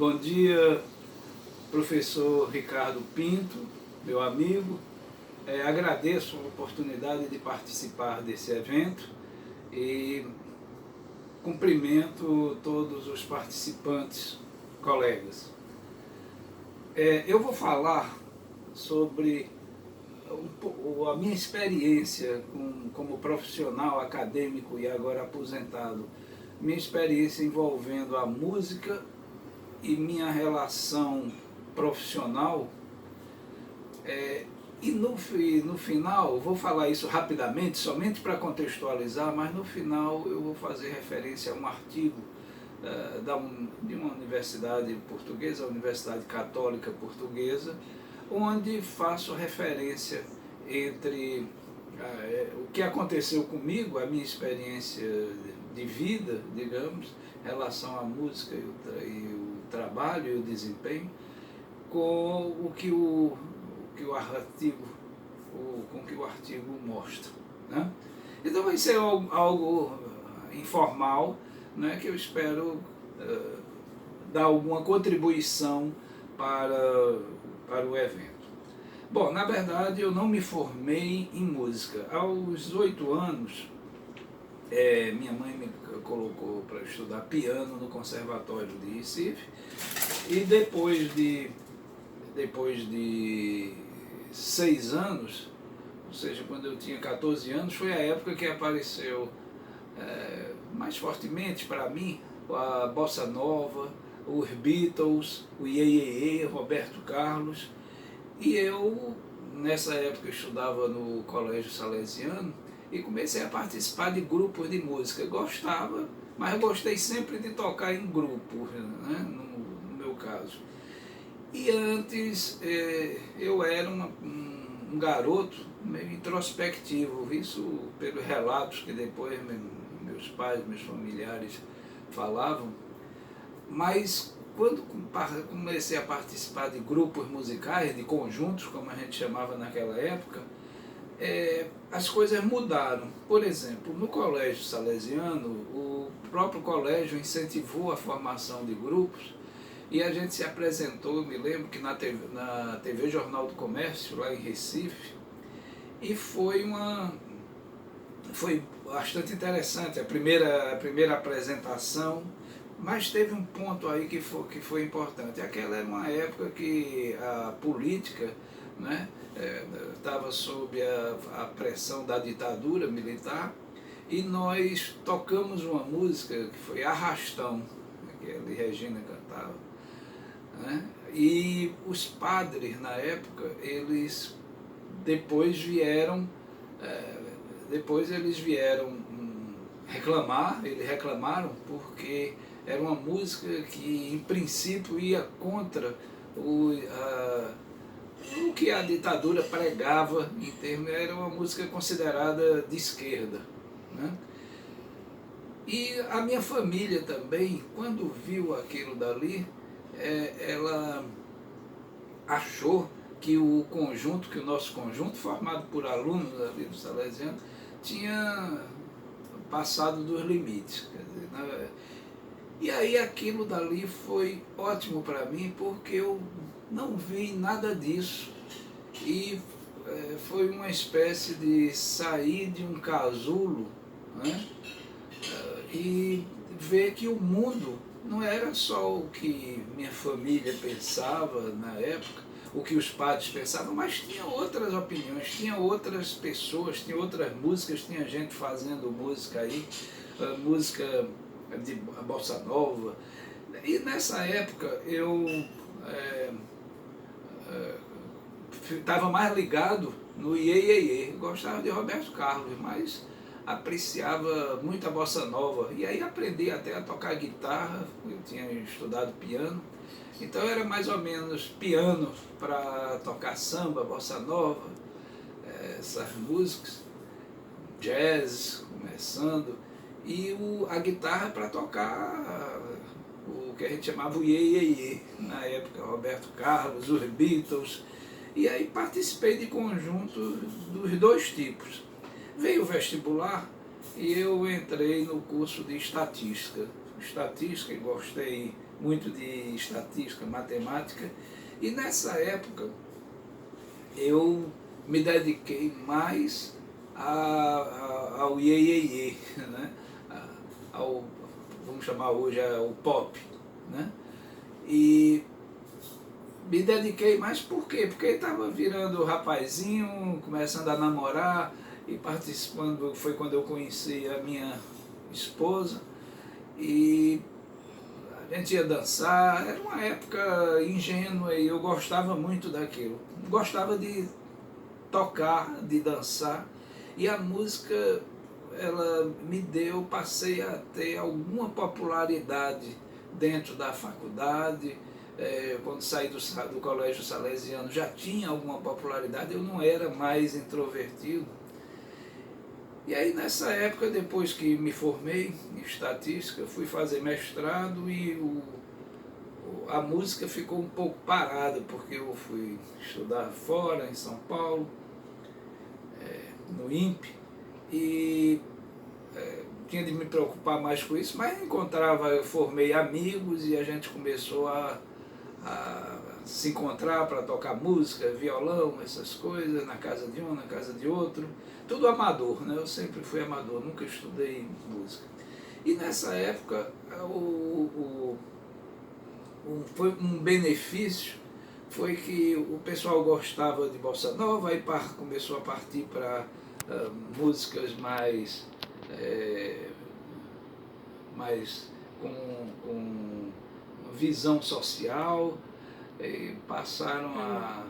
Bom dia, professor Ricardo Pinto, meu amigo. Agradeço a oportunidade de participar desse evento e cumprimento todos os participantes, colegas. Eu vou falar sobre a minha experiência como profissional acadêmico e agora aposentado, minha experiência envolvendo a música e minha relação profissional. E no final, vou falar isso rapidamente, somente para contextualizar, mas no final eu vou fazer referência a um artigo de uma universidade portuguesa, a Universidade Católica Portuguesa, onde faço referência entre o que aconteceu comigo, a minha experiência de vida, digamos, em relação à música e o trabalho e o desempenho, com o que o artigo mostra, né? Então vai ser algo informal, né, que eu espero dar alguma contribuição para o evento. Bom, na verdade eu não me formei em música. Aos 8 anos, minha mãe me colocou para estudar piano no Conservatório de Recife, e depois de 6 anos, ou seja, quando eu tinha 14 anos, foi a época que apareceu mais fortemente para mim a Bossa Nova, os Beatles, o Iê Iê Iê, Roberto Carlos. E eu, nessa época, estudava no Colégio Salesiano e comecei a participar de grupos de música. Gostava, mas gostei sempre de tocar em grupo, né, no meu caso. E antes eu era um garoto meio introspectivo, isso pelos relatos que depois meus pais, meus familiares falavam. Mas quando comecei a participar de grupos musicais, de conjuntos, como a gente chamava naquela época, as coisas mudaram. Por exemplo, no Colégio Salesiano, o próprio colégio incentivou a formação de grupos, e a gente se apresentou, eu me lembro que na TV Jornal do Comércio, lá em Recife, e foi bastante interessante a primeira apresentação. Mas teve um ponto aí que foi importante. Aquela era uma época que a política, né, estava sob a pressão da ditadura militar, e nós tocamos uma música que foi Arrastão, que a Regina cantava, né? E os padres, na época, eles depois eles vieram reclamar, eles reclamaram porque era uma música que, em princípio, ia contra o que a ditadura pregava, em termos, era uma música considerada de esquerda, né? E a minha família também, quando viu aquilo dali, ela achou que o nosso conjunto, formado por alunos ali do Salesiano, tinha passado dos limites. Quer dizer, né? E aí aquilo dali foi ótimo para mim, porque eu não vi nada disso, e foi uma espécie de sair de um casulo, né? E ver que o mundo não era só o que minha família pensava na época, o que os padres pensavam, mas tinha outras opiniões, tinha outras pessoas, tinha outras músicas, tinha gente fazendo música aí, música de Bossa Nova. E nessa época eu estava mais ligado no Iê Iê Iê. Gostava de Roberto Carlos, mas apreciava muito a Bossa Nova. E aí aprendi até a tocar guitarra, eu tinha estudado piano. Então era mais ou menos piano para tocar samba, Bossa Nova, essas músicas, jazz começando, e a guitarra para tocar o que a gente chamava o Iê Iê Iê, na época, Roberto Carlos, os Beatles. E aí participei de conjuntos dos dois tipos. Veio o vestibular e eu entrei no curso de estatística. estatística, gostei muito de estatística, matemática, e nessa época eu me dediquei mais ao iê, iê, iê, né? Ao, vamos chamar hoje o pop, né? E me dediquei mais por quê? Porque estava virando rapazinho, começando a namorar e participando, foi quando eu conheci a minha esposa e a gente ia dançar, era uma época ingênua e eu gostava muito daquilo. Gostava de tocar, de dançar, e a música, ela me deu, passei a ter alguma popularidade dentro da faculdade. Quando saí do colégio salesiano já tinha alguma popularidade, eu não era mais introvertido. E aí nessa época, depois que me formei em estatística, fui fazer mestrado e a música ficou um pouco parada, porque eu fui estudar fora, em São Paulo, no INPE, e tinha de me preocupar mais com isso, mas eu formei amigos e a gente começou a se encontrar para tocar música, violão, essas coisas, na casa de um, na casa de outro, tudo amador, né? Eu sempre fui amador, nunca estudei música. E nessa época foi um benefício, foi que o pessoal gostava de bossa nova, aí começou a partir para músicas mais com visão social, passaram a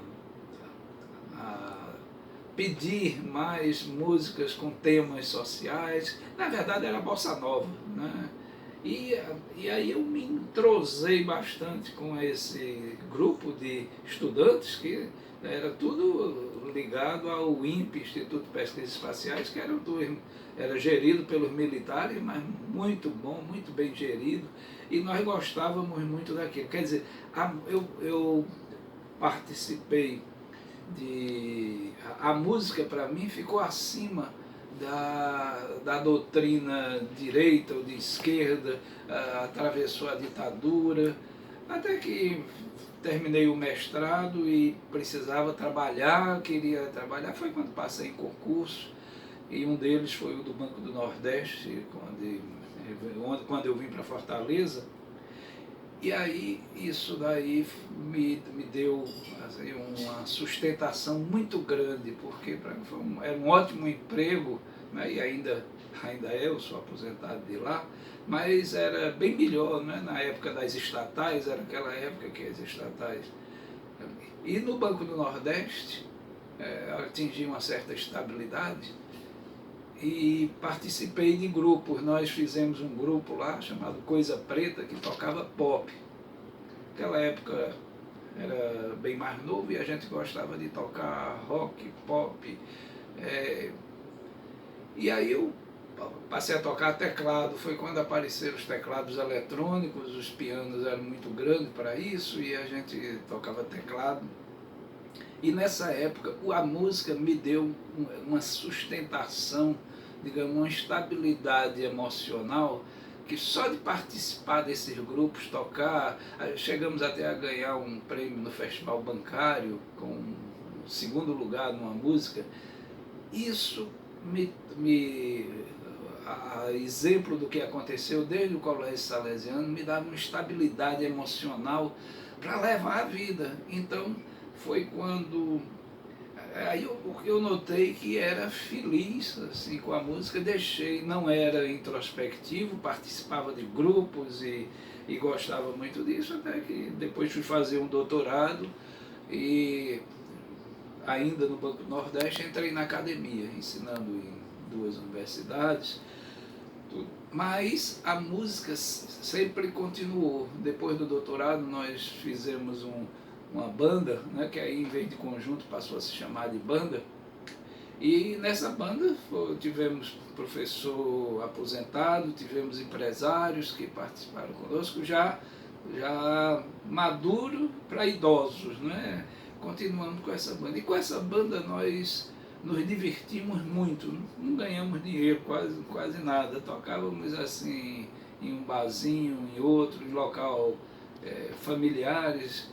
pedir mais músicas com temas sociais. Na verdade era bossa nova, né? E aí eu me entrosei bastante com esse grupo de estudantes, que era tudo ligado ao INPE, Instituto de Pesquisas Espaciais, que era gerido pelos militares, mas muito bom, muito bem gerido, e nós gostávamos muito daquilo. Quer dizer, eu participei a música para mim ficou acima da doutrina direita ou de esquerda, atravessou a ditadura, até que terminei o mestrado e precisava trabalhar, queria trabalhar, foi quando passei em concurso, e um deles foi o do Banco do Nordeste, quando eu vim para Fortaleza. E aí isso daí me deu assim, uma sustentação muito grande, porque para mim era um ótimo emprego, né, e ainda eu sou aposentado de lá, mas era bem melhor, né, na época das estatais, era aquela época que as estatais... E no Banco do Nordeste atingi uma certa estabilidade, e participei de grupos. Nós fizemos um grupo lá chamado Coisa Preta, que tocava pop. Naquela época era bem mais novo e a gente gostava de tocar rock, pop. E aí eu passei a tocar teclado. Foi quando apareceram os teclados eletrônicos, os pianos eram muito grandes para isso e a gente tocava teclado. E nessa época a música me deu uma sustentação, digamos, uma estabilidade emocional, que só de participar desses grupos, tocar, chegamos até a ganhar um prêmio no Festival Bancário, com um segundo lugar numa música. Isso a exemplo do que aconteceu desde o Colégio Salesiano, me dava uma estabilidade emocional para levar a vida. Então, foi quando aí eu notei que era feliz assim, com a música, não era introspectivo, participava de grupos e gostava muito disso, até que depois fui fazer um doutorado e ainda no Banco do Nordeste entrei na academia, ensinando em 2 universidades, tudo. Mas a música sempre continuou. Depois do doutorado nós fizemos uma banda, né, que aí em vez de conjunto passou a se chamar de banda, e nessa banda tivemos professor aposentado, tivemos empresários que participaram conosco, já maduro para idosos, né? Continuamos com essa banda, e com essa banda nós nos divertimos muito, não ganhamos dinheiro, quase nada, tocávamos assim em um barzinho, em outro, em local familiares,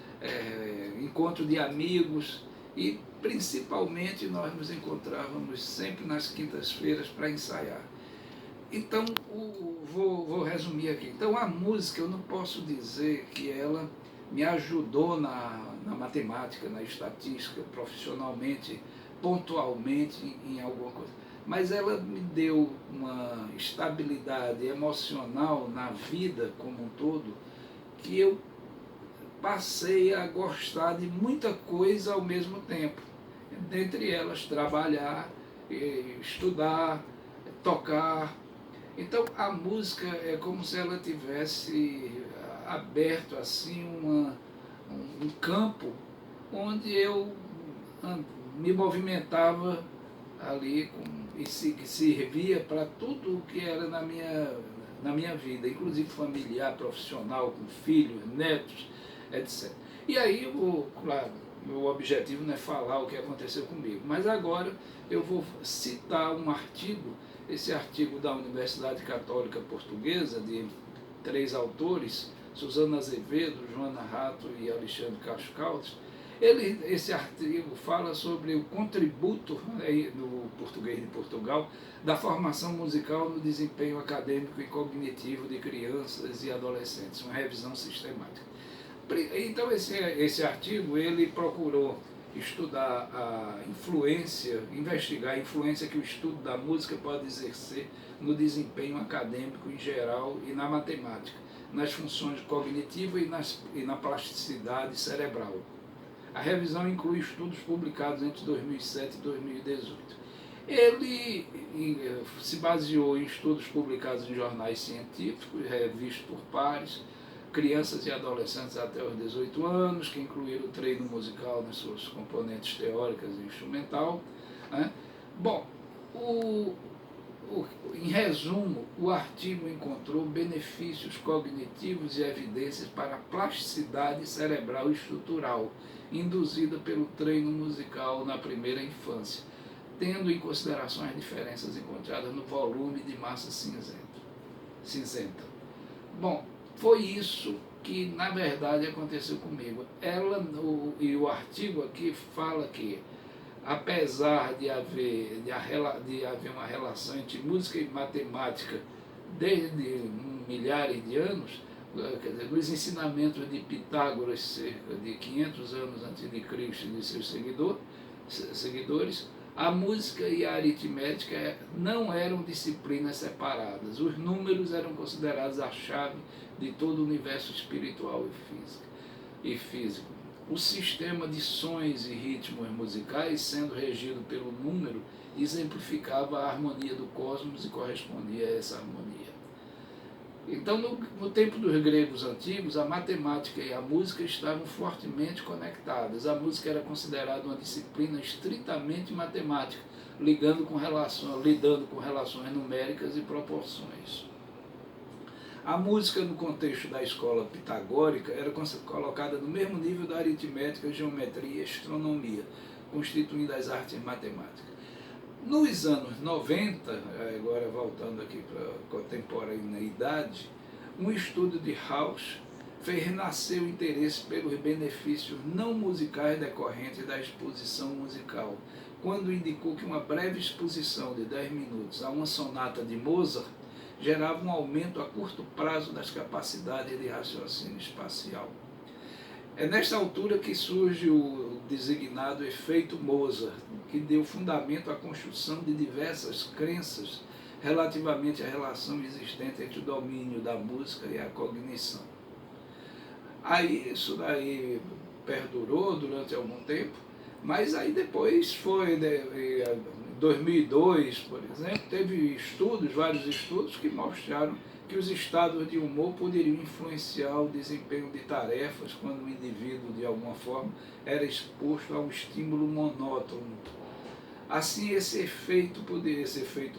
encontro de amigos, e principalmente nós nos encontrávamos sempre nas quintas-feiras para ensaiar. Então, vou resumir aqui. Então, a música, eu não posso dizer que ela me ajudou na matemática, na estatística, profissionalmente, pontualmente em alguma coisa. Mas ela me deu uma estabilidade emocional na vida como um todo, que eu passei a gostar de muita coisa ao mesmo tempo. Dentre elas, trabalhar, estudar, tocar. Então a música é como se ela tivesse aberto assim um campo onde eu me movimentava ali e servia para tudo o que era na minha vida, inclusive familiar, profissional, com filhos, netos, etc. E aí, claro, meu objetivo não é falar o que aconteceu comigo, mas agora eu vou citar um artigo, esse artigo da Universidade Católica Portuguesa, de 3 autores, Suzana Azevedo, Joana Rato e Alexandre Castro Caldas. Esse artigo fala sobre o contributo no português de Portugal da formação musical no desempenho acadêmico e cognitivo de crianças e adolescentes, uma revisão sistemática. Então esse artigo ele procurou estudar a influência, investigar a influência que o estudo da música pode exercer no desempenho acadêmico em geral e na matemática, nas funções cognitivas e na plasticidade cerebral. A revisão inclui estudos publicados entre 2007 e 2018. Ele se baseou em estudos publicados em jornais científicos, revistos por pares, crianças e adolescentes até os 18 anos, que incluíram o treino musical nas suas componentes teóricas e instrumental. Né? Bom, em resumo, o artigo encontrou benefícios cognitivos e evidências para a plasticidade cerebral e estrutural, induzida pelo treino musical na primeira infância, tendo em consideração as diferenças encontradas no volume de massa cinzenta. Bom, foi isso que na verdade aconteceu comigo. E o artigo aqui fala que, apesar de haver uma relação entre música e matemática desde milhares de anos, quer dizer, nos ensinamentos de Pitágoras, cerca de 500 anos antes de Cristo e de seus seguidores, a música e a aritmética não eram disciplinas separadas. Os números eram considerados a chave de todo o universo espiritual e físico. O sistema de sons e ritmos musicais, sendo regido pelo número, exemplificava a harmonia do cosmos e correspondia a essa harmonia. Então, no tempo dos gregos antigos, a matemática e a música estavam fortemente conectadas. A música era considerada uma disciplina estritamente matemática, lidando com relações numéricas e proporções. A música, no contexto da escola pitagórica, era colocada no mesmo nível da aritmética, geometria e astronomia, constituindo as artes matemáticas. Nos anos 90, agora voltando aqui para a contemporaneidade, um estudo de House fez renascer o interesse pelos benefícios não musicais decorrentes da exposição musical, quando indicou que uma breve exposição de 10 minutos a uma sonata de Mozart gerava um aumento a curto prazo das capacidades de raciocínio espacial. É nesta altura que surge o designado efeito Mozart, que deu fundamento à construção de diversas crenças relativamente à relação existente entre o domínio da música e a cognição. Aí isso daí perdurou durante algum tempo, mas aí depois foi, em 2002, por exemplo, teve vários estudos que mostraram que os estados de humor poderiam influenciar o desempenho de tarefas quando o indivíduo, de alguma forma, era exposto a um estímulo monótono. Assim, esse efeito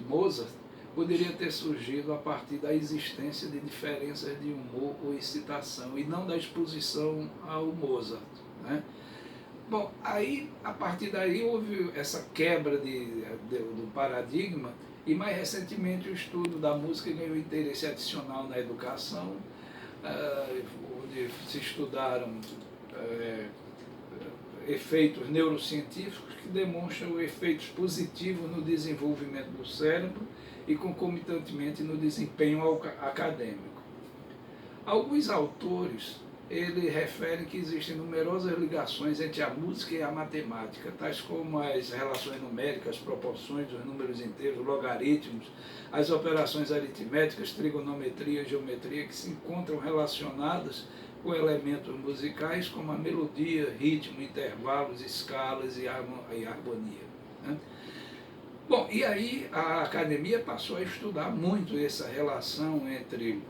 Mozart poderia ter surgido a partir da existência de diferenças de humor ou excitação, e não da exposição ao Mozart, né? Bom, aí, a partir daí houve essa quebra do paradigma, E mais recentemente o estudo da música ganhou interesse adicional na educação, onde se estudaram efeitos neurocientíficos que demonstram efeitos positivos no desenvolvimento do cérebro e concomitantemente no desempenho acadêmico. Alguns autores referem que existem numerosas ligações entre a música e a matemática, tais como as relações numéricas, as proporções dos números inteiros, logaritmos, as operações aritméticas, trigonometria e geometria, que se encontram relacionadas com elementos musicais como a melodia, ritmo, intervalos, escalas e harmonia. Né? Bom, e aí a academia passou a estudar muito essa relação entre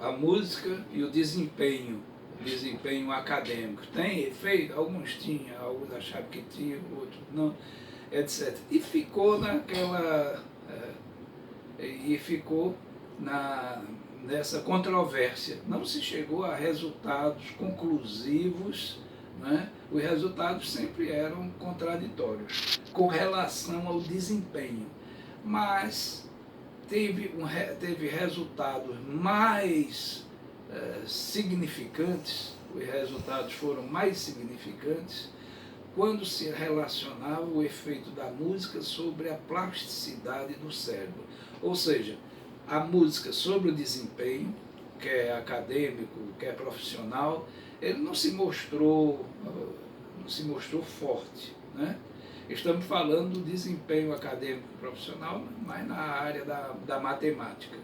a música e o desempenho acadêmico. Tem efeito? Alguns tinham, alguns achavam que tinham, outros não, etc. E ficou nessa controvérsia. Não se chegou a resultados conclusivos, né? Os resultados sempre eram contraditórios com relação ao desempenho. Mas teve resultados mais significantes, os resultados foram mais significantes quando se relacionava o efeito da música sobre a plasticidade do cérebro. Ou seja, a música sobre o desempenho, quer acadêmico, quer profissional, ele não se mostrou forte, né? Estamos falando do desempenho acadêmico e profissional, mas na área da matemática.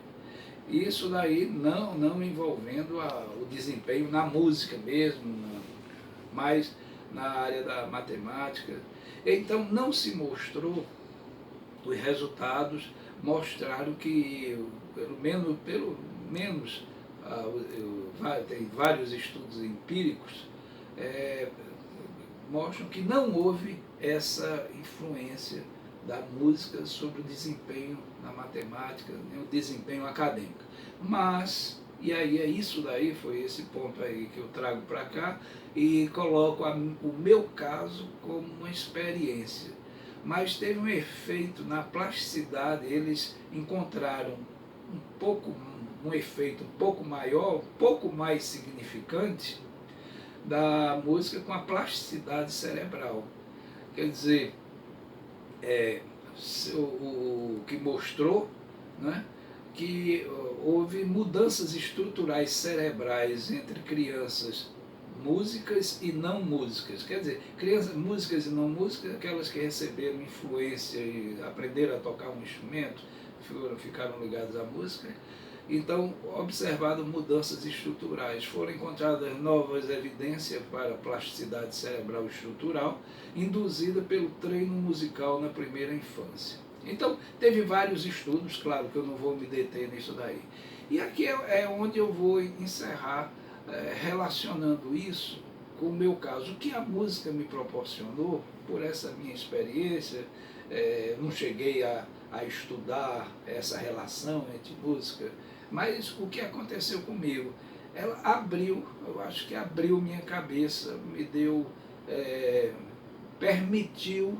Isso daí não envolvendo o desempenho na música mesmo, mas na área da matemática. Então não se mostrou, os resultados mostraram que, pelo menos tem vários estudos empíricos, mostram que não houve essa influência da música sobre o desempenho na matemática, nem o desempenho acadêmico. Mas, e aí foi esse ponto aí que eu trago para cá e coloco o meu caso como uma experiência. Mas teve um efeito na plasticidade, eles encontraram um efeito um pouco maior, um pouco mais significante da música com a plasticidade cerebral. Quer dizer, o que mostrou, né, que houve mudanças estruturais cerebrais entre crianças músicas e não músicas. Quer dizer, crianças músicas e não músicas, aquelas que receberam influência e aprenderam a tocar um instrumento, ficaram ligadas à música. Então, observado mudanças estruturais, foram encontradas novas evidências para a plasticidade cerebral estrutural, induzida pelo treino musical na primeira infância. Então, teve vários estudos, claro que eu não vou me deter nisso daí. E aqui é onde eu vou encerrar, relacionando isso com o meu caso. O que a música me proporcionou, por essa minha experiência, não cheguei a estudar essa relação entre música, mas o que aconteceu comigo? Ela eu acho que abriu minha cabeça, me deu, permitiu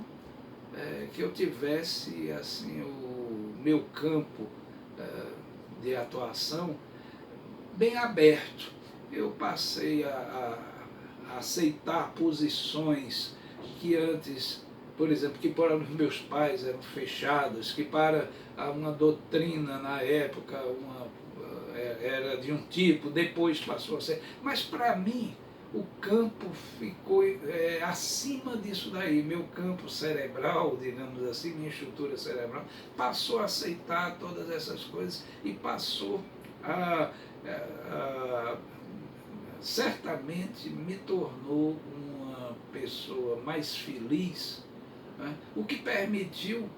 que eu tivesse assim, o meu campo de atuação bem aberto. Eu passei a aceitar posições que antes, por exemplo, que para os meus pais eram fechadas, que para uma doutrina na época era de um tipo, depois passou a ser. Mas para mim, o campo ficou acima disso daí. Meu campo cerebral, digamos assim, minha estrutura cerebral, passou a aceitar todas essas coisas e passou certamente me tornou uma pessoa mais feliz, né? O que permitiu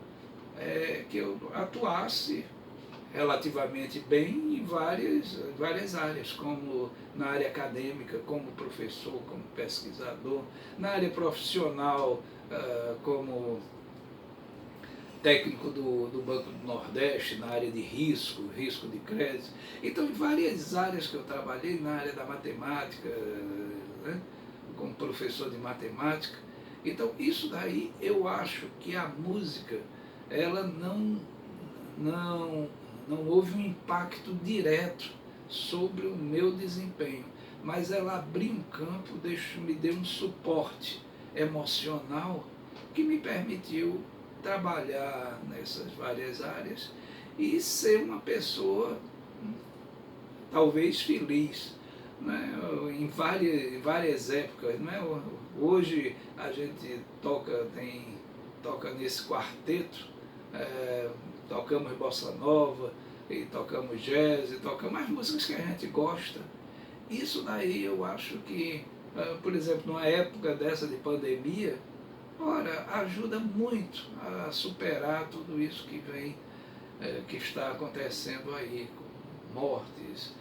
que eu atuasse relativamente bem em várias áreas, como na área acadêmica, como professor, como pesquisador, na área profissional, como técnico do Banco do Nordeste, na área de risco de crédito. Então, em várias áreas que eu trabalhei, na área da matemática, né, como professor de matemática. Então, isso daí eu acho que a música, ela não, não houve um impacto direto sobre o meu desempenho, mas ela abriu um campo, me deu um suporte emocional que me permitiu trabalhar nessas várias áreas e ser uma pessoa talvez feliz, né? Em várias épocas. Né? Hoje a gente toca nesse quarteto, é, tocamos bossa nova, e tocamos jazz, e tocamos as músicas que a gente gosta. Isso daí eu acho que, por exemplo, numa época dessa de pandemia, ora, ajuda muito a superar tudo isso que vem, que está acontecendo aí, com mortes,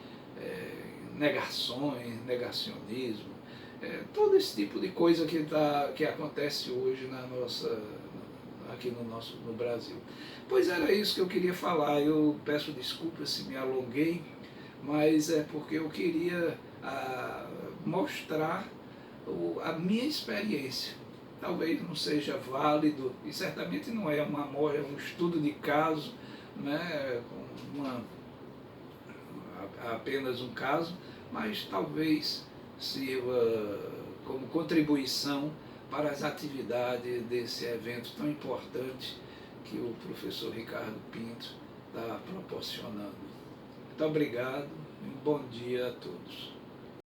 negações, negacionismo, todo esse tipo de coisa que acontece hoje aqui no Brasil. Pois era isso que eu queria falar. Eu peço desculpas se me alonguei, mas é porque eu queria mostrar a minha experiência. Talvez não seja válido, e certamente não é é um estudo de caso, né, apenas um caso, mas talvez sirva como contribuição para as atividades desse evento tão importante que o professor Ricardo Pinto está proporcionando. Muito obrigado e um bom dia a todos.